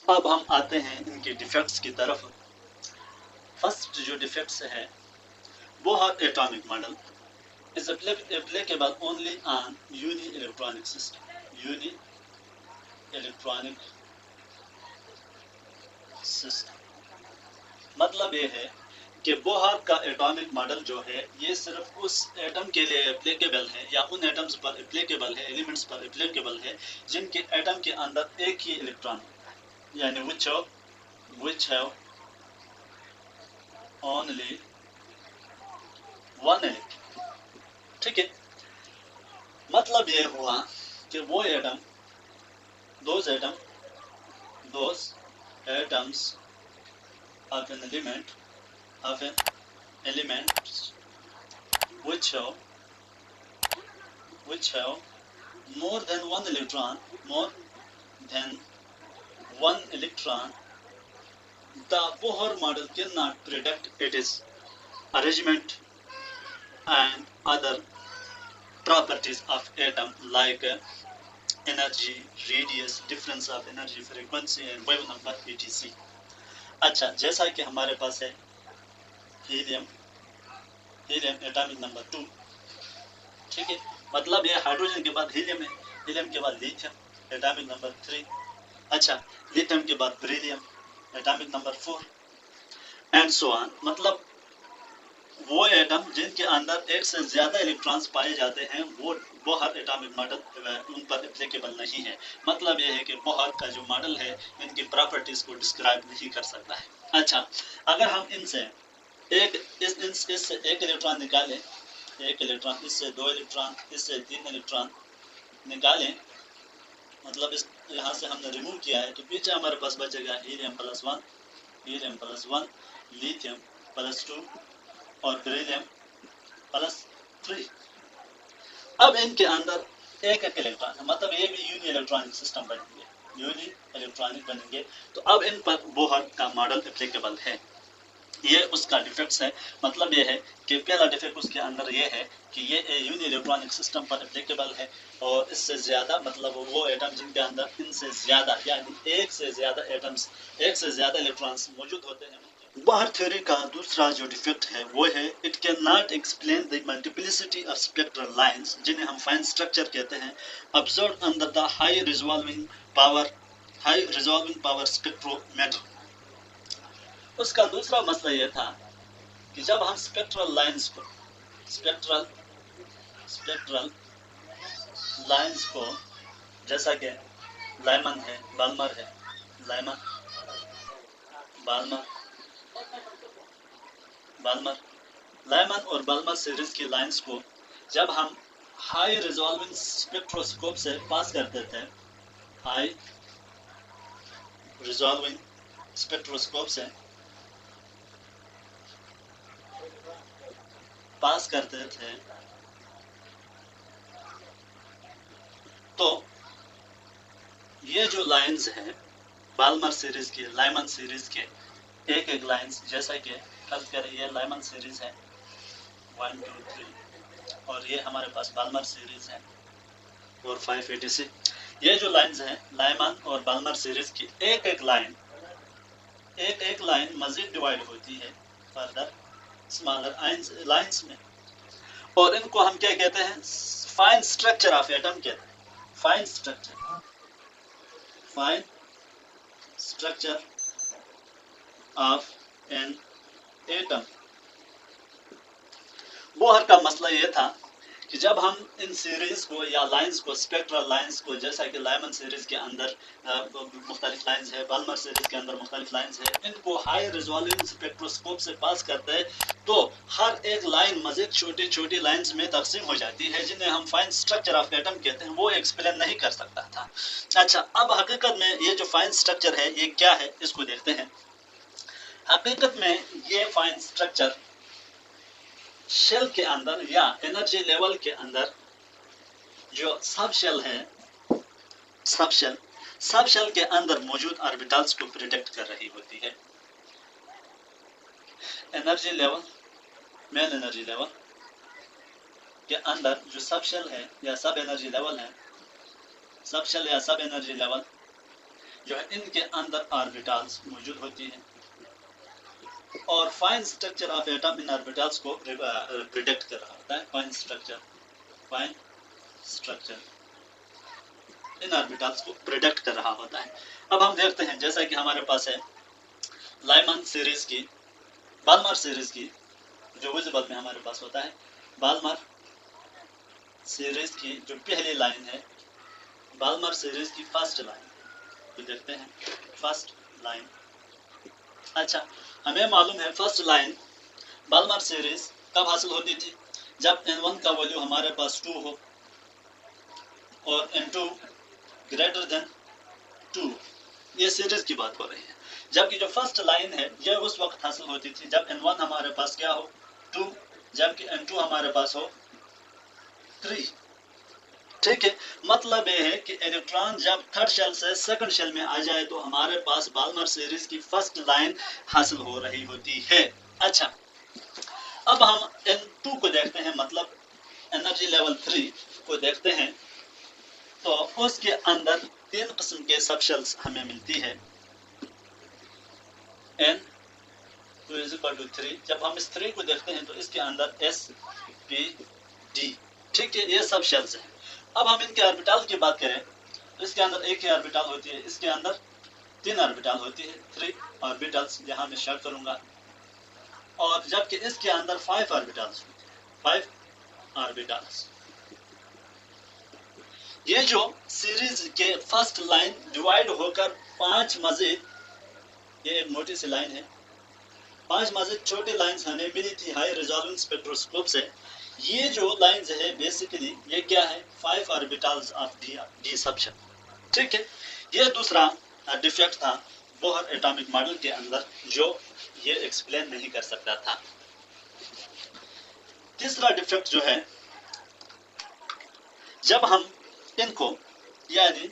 अब हम आते हैं इनके डिफेक्ट्स की तरफ। फर्स्ट जो डिफेक्ट्स है वो है atomic model is applicable only on uni-electronic system. uni-electronic system मतलब ये है कि बोहर का एटॉमिक मॉडल जो है ये सिर्फ उस एटम के लिए एप्लीकेबल है या उन एटम्स पर एप्लीकेबल है, एलिमेंट्स पर एप्लीकेबल है जिनके एटम के अंदर एक ही इलेक्ट्रॉन यानी which have only one electron। ठीक है, मतलब ये हुआ कि वो atom those atoms of an element which have more than one electron, the Bohr model cannot predict its arrangement and other properties of atom like energy, radius, difference of energy, frequency and wave number etc। अच्छा, जैसा कि हमारे पास है helium atomic number 2। ठीक है, मतलब ये hydrogen के बाद हीलियम है, हीलियम के बाद लिथियम एटॉमिक नंबर 3। अच्छा, लिथियम के बाद beryllium atomic number 4 and so on. मतलब वो एटम जिनके अंदर एक से ज्यादा इलेक्ट्रॉन्स पाए जाते हैं वो हर एटॉमिक मॉडल उन पर एप्लीकेबल नहीं है। मतलब ये है कि बोहर का जो मॉडल है इनकी प्रॉपर्टीज को डिस्क्राइब नहीं कर सकता है। अच्छा, अगर हम इनसे इससे एक इलेक्ट्रॉन निकालें, एक इलेक्ट्रॉन, इससे 2 इलेक्ट्रॉन, इससे 3 इलेक्ट्रॉन निकालें, मतलब इस यहाँ से हमने रिमूव किया है, तो पीछे हमारे पास बचेगा हीलियम प्लस 1, लिथियम प्लस 2 और बेरिलियम प्लस 3। अब इनके अंदर एक इलेक्ट्रॉन है, मतलब ये भी यूनि इलेक्ट्रॉनिक सिस्टम बनेंगे। तो अब इन पर बोहर का मॉडल एप्लीकेबल है। ये उसका डिफेक्ट्स है। मतलब ये है कि पहला डिफेक्ट उसके अंदर ये है कि ये यूनि इलेक्ट्रॉनिक सिस्टम पर एप्लीकेबल है और इससे ज्यादा मतलब वो एटम जिनके अंदर इनसे ज्यादा यानी एक से ज्यादा इलेक्ट्रॉन्स मौजूद होते हैं। बोहर थ्योरी का दूसरा जो डिफेक्ट है वो है it can not explain the multiplicity of spectral lines, जिन्हें हम फाइन स्ट्रक्चर कहते हैं, observed under the high resolving power spectrometer. उसका दूसरा मसला यह था कि जब हम स्पेक्ट्रल लाइंस को जैसा कि लाइमन है, बाल्मर और बाल्मर सीरीज की लाइंस को जब हम हाई रिजॉल्विंग स्पेक्ट्रोस्कोप से पास करते थे, तो ये जो लाइंस हैं बाल्मर सीरीज के, लाइमन सीरीज के एक लाइंस, जैसा कि फर्ज करें ये लाइमन सीरीज है 1 2 3 और ये हमारे पास बाल्मर सीरीज है 4 5 86। ये जो लाइंस हैं लाइमन और बाल्मर सीरीज की एक लाइन मजीद डिवाइड होती है फर्दर स्मॉलर लाइंस में, और इनको हम क्या कहते हैं, फाइन स्ट्रक्चर ऑफ एटम कहते हैं। Fine structure of an atom. Bohr का मसला ये था कि जब हम इन सीरीज को या लाइंस को, स्पेक्ट्रल लाइंस को, जैसा कि लाइमन सीरीज के अंदर मुख्तलिफ लाइंस है, बाल्मर सीरीज के अंदर मुख्तलिफ लाइंस है, इनको हाई रिजॉल्विंग स्पेक्ट्रोस्कोप से पास करते हैं तो हर एक लाइन मजीद छोटी छोटी लाइंस में तकसीम हो जाती है जिन्हें हम फाइन स्ट्रक्चर ऑफ एटम कहते हैं। वो एक्सप्लेन नहीं कर सकता था। अच्छा, अब हकीकत में ये जो फाइन स्ट्रक्चर है ये क्या है इसको देखते हैं। हकीकत में ये फाइन स्ट्रक्चर शेल के अंदर या एनर्जी लेवल के अंदर जो सब शेल के अंदर मौजूद ऑर्बिटल्स को प्रिडिक्ट कर रही होती है। Energy level, main energy level के अंदर जो सब शेल है या सब एनर्जी लेवल है, सब शेल या सब एनर्जी लेवल जो है इनके अंदर ऑर्बिटल्स मौजूद होती हैं और fine structure of atom in orbitals को प्रिडिक्ट कर रहा होता है। फाइन स्ट्रक्चर इन ऑर्बिटल्स को प्रिडिक्ट कर रहा होता है। अब हम देखते हैं, जैसा कि हमारे पास है लाइमन सीरीज की, बाल्मर सीरीज की, जो विजिबल में हमारे पास होता है, बाल्मर सीरीज की जो पहली लाइन है, बाल्मर सीरीज की फर्स्ट लाइन तो देखते हैं। फर्स्ट लाइन, अच्छा हमें मालूम है फर्स्ट लाइन बाल्मर सीरीज कब हासिल होती थी? जब n1 का वैल्यू हमारे पास 2 हो और n2 ग्रेटर देन 2, ये सीरीज की बात हो रही है। जबकि जो फर्स्ट लाइन है यह उस वक्त हासिल होती थी जब n1 हमारे पास क्या हो 2, जबकि n2 हमारे पास हो 3। ठीक है, मतलब यह है कि इलेक्ट्रॉन जब थर्ड शेल से सेकंड शेल में आ जाए तो हमारे पास बाल्मर सीरीज की फर्स्ट लाइन हासिल हो रही होती है। अच्छा, अब हम n2 को देखते हैं, मतलब एनर्जी लेवल 3 को देखते हैं, तो उसके अंदर 3 किस्म के सब शेल्स हमें मिलती है। n2 = 3, जब हम इस 3 को देखते हैं तो इसके अंदर s p d, ठीक है, ये सब शेल्स हैं। अब हम इनके ऑर्बिटल की बात करें तो इसके अंदर एक ही ऑर्बिटल होती है, इसके अंदर 3 ऑर्बिटल होती है, 3 ऑर्बिटल्स यहाँ मैं शेयर करूंगा, और जबकि इसके अंदर 5 ऑर्बिटल्स, 5 ऑर्बिटल्स। ये जो सीरीज के फर्स्ट लाइन डिवाइड होकर 5 मजीद, ये एक मोटी सी लाइन है, 5 मजीद छोटी लाइंस हमें मिली थी हाई रिजोल्यूशन स्पेक्ट्रोस्कोप से। ये जो लाइंस है बेसिकली ये क्या है? 5 ऑर्बिटल्स ऑफ डी सबशेल। ठीक है, ये दूसरा डिफेक्ट था बोहर एटॉमिक मॉडल के अंदर जो ये एक्सप्लेन नहीं कर सकता था। तीसरा डिफेक्ट जो है, जब हम इनको यानी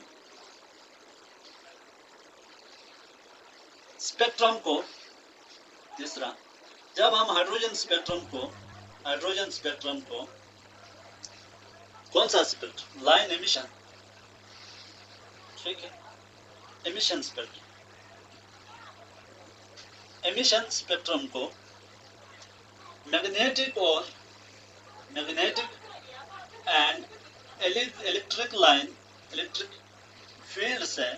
स्पेक्ट्रम को, तीसरा जब हम हाइड्रोजन स्पेक्ट्रम को कौन सा स्पेक्ट्रम? लाइन एमिशन, ठीक है, एमिशन स्पेक्ट्रम को मैग्नेटिक एंड इलेक्ट्रिक फील्ड से,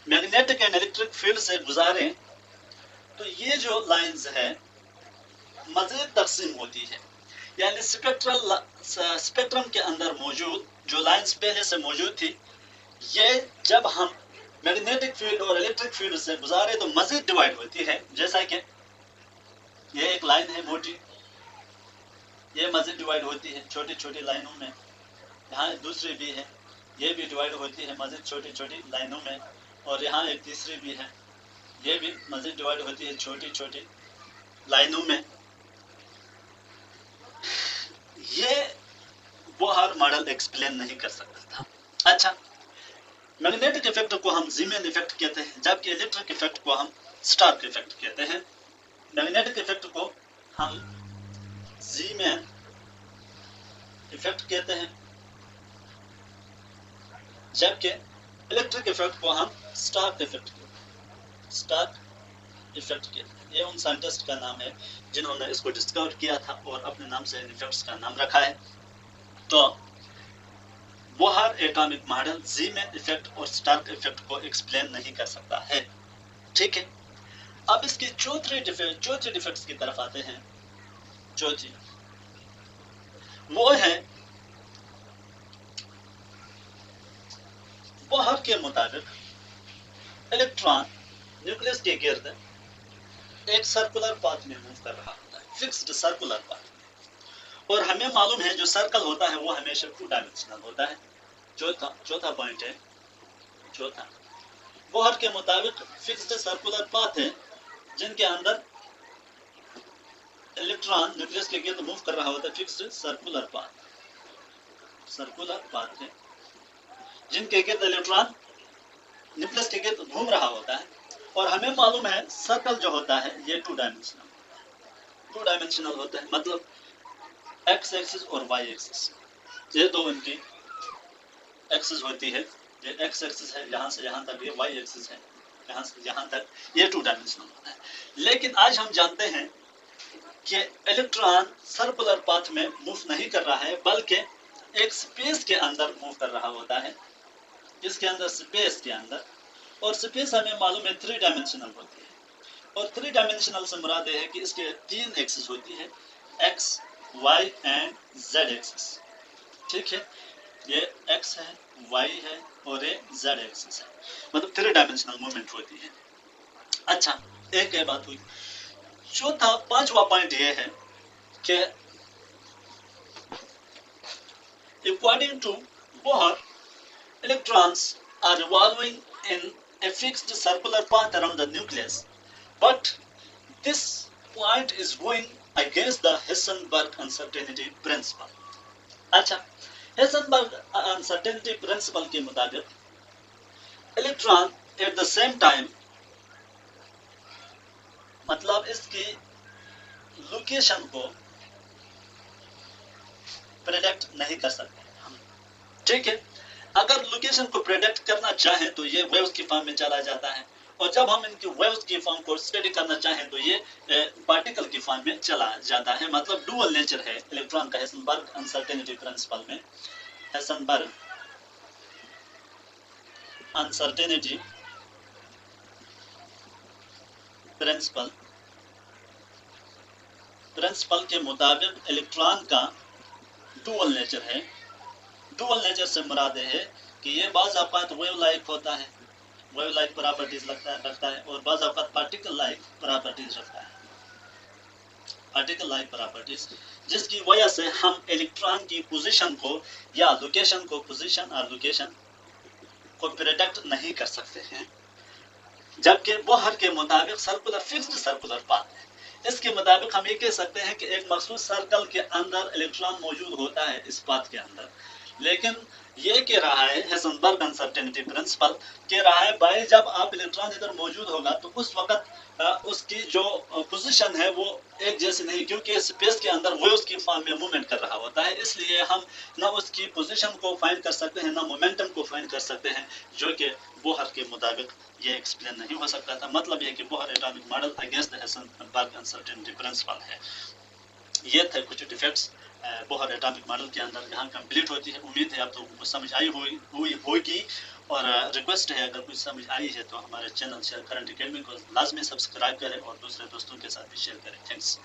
मैग्नेटिक एंड इलेक्ट्रिक फील्ड से गुजारें तो ये जो लाइंस है मजीद तकसीम होती है। यानी स्पेक्ट्रम के अंदर मौजूद जो लाइंस पहले से मौजूद थी, ये जब हम मैग्नेटिक फील्ड और इलेक्ट्रिक फील्ड से गुजारे तो मजीद डिवाइड होती है। जैसा कि ये एक लाइन है मोटी, ये मजीद डिवाइड होती है छोटी छोटी लाइनों में, यहाँ दूसरी भी है, ये भी डिवाइड होती है मजीद छोटी छोटी लाइनों में, और यहाँ एक तीसरी भी है, ये भी मजीद डिवाइड होती है छोटी छोटी लाइनों में। ये बोहर मॉडल एक्सप्लेन नहीं कर सकता था। अच्छा, मैग्नेटिक इफेक्ट को हम जीमैन इफेक्ट कहते हैं, जबकि इलेक्ट्रिक इफेक्ट को हम स्टार्क इफेक्ट कहते हैं। मैग्नेटिक इफेक्ट को हम जीमैन इफेक्ट कहते हैं, जबकि इलेक्ट्रिक इफेक्ट को हम स्टार्क इफेक्ट कहते हैं। ये उन साइंटिस्ट का नाम है जिन्होंने इसको डिस्कवर किया था और अपने नाम से इन इफेक्ट्स का नाम रखा है। तो Bohr atomic model Zeeman effect और स्टार्क इफेक्ट को एक्सप्लेन नहीं कर सकता है। ठीक है, अब इसके चौथे डिफेक्ट्स की तरफ आते हैं। चौथी वो है बोहर के मुताबिक इलेक्ट्रॉन न्यूक्लियस के गिर्द एक सर्कुलर पाथ में मूव कर रहा होता है, फिक्स्ड सर्कुलर पाथ, और हमें मालूम है जो सर्कल होता है वो हमेशा 2 डायमेंशनल होता है। चौथा पॉइंट है, चौथा बोहर के मुताबिक फिक्स्ड सर्कुलर पाथ है जिनके अंदर इलेक्ट्रॉन न्यूक्लियस के गिर्द मूव कर रहा होता है। फिक्स्ड सर्कुलर पाथ है जिनके गिर्द इलेक्ट्रॉन न्यूक्लियस के गिर्द घूम रहा होता है, और हमें मालूम है सर्कल जो होता है ये 2 डायमेंशनल होता है, मतलब एक्स एक्सिस और वाई एक्सिस, ये दो इनकी एक्सिस होती है ये एक्स एक्सिस है, यहाँ से यहाँ तक, ये वाई एक्सिस है, यहाँ से यहाँ तक, ये 2 डायमेंशनल होता है। लेकिन आज हम जानते हैं कि इलेक्ट्रॉन सर्कुलर पाथ में मूव नहीं कर रहा है, बल्कि एक स्पेस के अंदर मूव कर रहा होता है, इसके अंदर, स्पेस के अंदर। और स्पेस हमें मालूम है 3 डायमेंशनल होती है, और 3 डायमेंशनल से मुराद है कि इसके 3 एक्सिस होती है, X, Y and Z axis. ठीक है, ये एक्स है, वाई है और ये जेड एक्सिस है, मतलब 3 डायमेंशनल मूवमेंट होती है। अच्छा, एक बात हुई। चौथा, 5वां पॉइंट ये है कि according to Bohr, electrons are revolving in a fixed circular path around the nucleus, but this point is going against the Heisenberg uncertainty principle. अच्छा, Heisenberg uncertainty principle के मुताबिक electron at the same time, मतलब इसकी location को predict नहीं कर सकते हम। ठीक है, अगर लोकेशन को प्रेडिक्ट करना चाहें तो ये वेव्स की फॉर्म में चला जाता है, और जब हम इनकी वेव्स की फॉर्म को स्टडी करना चाहें तो ये पार्टिकल की फॉर्म में चला जाता है। मतलब डुअल नेचर है इलेक्ट्रॉन का हेसनबर्ग अनसर्टेनिटी प्रिंसिपल में। हेसनबर्ग अनसर्टेनिटी प्रिंसिपल के मुताबिक इलेक्ट्रॉन का डुअल नेचर है। डुअल नेचर से मुराद है कि ये बाज़ औक़ात वेव लाइक होता है, वेव लाइक प्रॉपर्टीज रखता है, और बाज़ औक़ात पार्टिकल लाइक प्रॉपर्टीज रखता है, पार्टिकल लाइक प्रॉपर्टीज, जिसकी वजह से हम इलेक्ट्रॉन की पोजीशन को या लोकेशन को, पोजीशन और लोकेशन को प्रेडिक्ट नहीं कर सकते हैं। जबकि बोहर के मुताबिक सर्कुलर, फिक्स्ड सर्कुलर पाथ है, इसके मुताबिक हम ये कह सकते हैं कि एक मखसूस सर्कल के अंदर इलेक्ट्रॉन मौजूद होता है इस पाथ के अंदर। लेकिन ये कह रहा है हेसनबर्ग अनसर्टेनिटी प्रिंसिपल, कह रहा है भाई जब आप इलेक्ट्रॉन इधर मौजूद होगा तो उस वक्त उसकी जो पोजीशन है वो एक जैसी नहीं, क्योंकि स्पेस के अंदर वो उसकी फॉर्म में मूवमेंट कर रहा होता है। इसलिए हम ना उसकी पोजीशन को फाइंड कर सकते हैं, ना मोमेंटम को फाइंड कर सकते हैं, जो कि बोहर के मुताबिक ये एक्सप्लेन नहीं हो सकता था। मतलब ये कि Bohr atomic model against the Heisenberg uncertainty principle है। ये थे कुछ डिफेक्ट्स बोहर एटॉमिक मॉडल के अंदर, यहाँ कंप्लीट होती है। उम्मीद है आप लोगों को समझ आई होगी, और रिक्वेस्ट है अगर कुछ समझ आई है तो हमारे चैनल शेयर करंट एकेडमी को लाजमी सब्सक्राइब करें और दूसरे दोस्तों के साथ भी शेयर करें। थैंक्स।